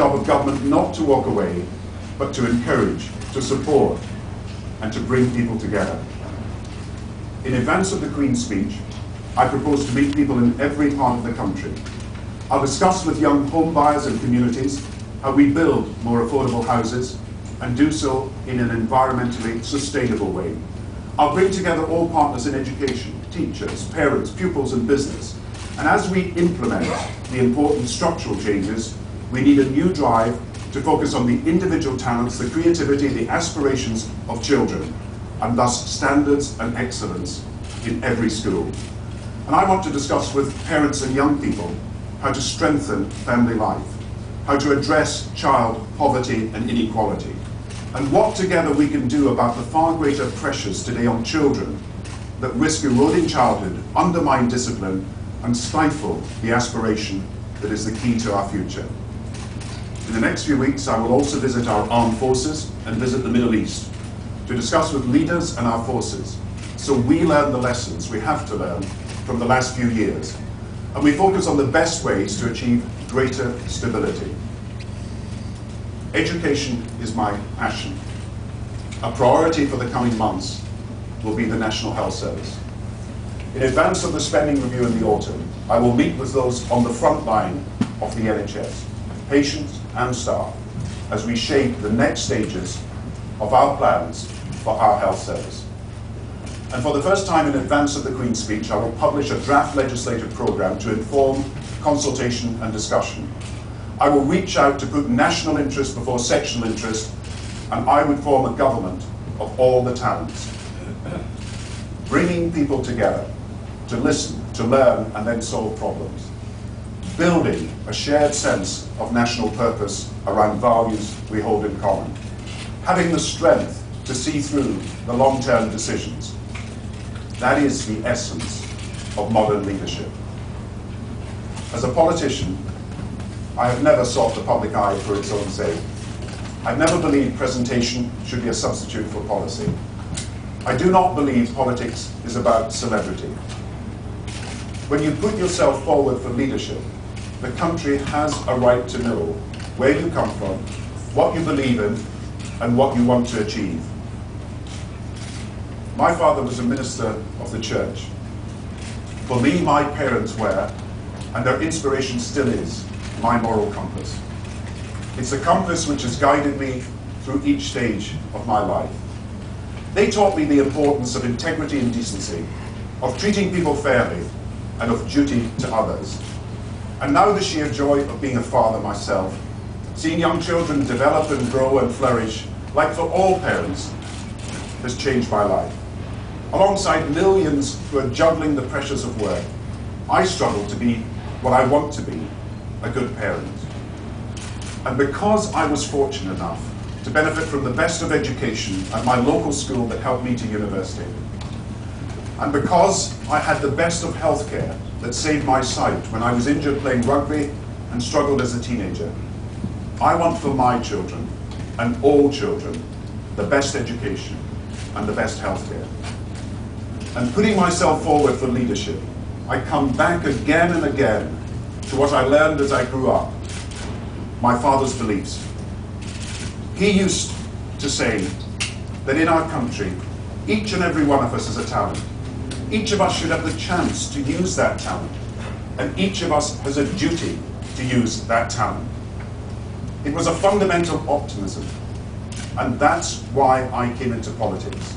job of government not to walk away, but to encourage, to support, and to bring people together. In advance of the Queen's speech, I propose to meet people in every part of the country. I'll discuss with young home buyers and communities how we build more affordable houses and do so in an environmentally sustainable way. I'll bring together all partners in education, teachers, parents, pupils and business. And as we implement the important structural changes, we need a new drive to focus on the individual talents, the creativity, the aspirations of children, and thus standards and excellence in every school. And I want to discuss with parents and young people how to strengthen family life, how to address child poverty and inequality, and what together we can do about the far greater pressures today on children that risk eroding childhood, undermine discipline, and stifle the aspiration that is the key to our future. In the next few weeks, I will also visit our armed forces and visit the Middle East to discuss with leaders and our forces, so we learn the lessons we have to learn from the last few years, and we focus on the best ways to achieve greater stability. Education is my passion. A priority for the coming months will be the National Health Service. In advance of the spending review in the autumn, I will meet with those on the front line of the NHS, patients and staff, as we shape the next stages of our plans for our health service. And for the first time in advance of the Queen's speech, I will publish a draft legislative programme to inform consultation and discussion. I will reach out to put national interest before sectional interest, and I would form a government of all the talents, bringing people together to listen, to learn, and then solve problems, building a shared sense of national purpose around values we hold in common, having the strength to see through the long-term decisions. That is the essence of modern leadership. As a politician, I have never sought the public eye for its own sake. I've never believed presentation should be a substitute for policy. I do not believe politics is about celebrity. When you put yourself forward for leadership, the country has a right to know where you come from, what you believe in, and what you want to achieve. My father was a minister of the church. For me, my parents were, and their inspiration still is, my moral compass. It's a compass which has guided me through each stage of my life. They taught me the importance of integrity and decency, of treating people fairly, and of duty to others. And now the sheer joy of being a father myself, seeing young children develop and grow and flourish, like for all parents, has changed my life. Alongside millions who are juggling the pressures of work, I struggle to be what I want to be, a good parent. And because I was fortunate enough to benefit from the best of education at my local school that helped me to university, and because I had the best of healthcare that saved my sight when I was injured playing rugby and struggled as a teenager, I want for my children, and all children, the best education and the best healthcare. And putting myself forward for leadership, I come back again and again to what I learned as I grew up, my father's beliefs. He used to say that in our country, each and every one of us has a talent. Each of us should have the chance to use that talent, and each of us has a duty to use that talent. It was a fundamental optimism, and that's why I came into politics.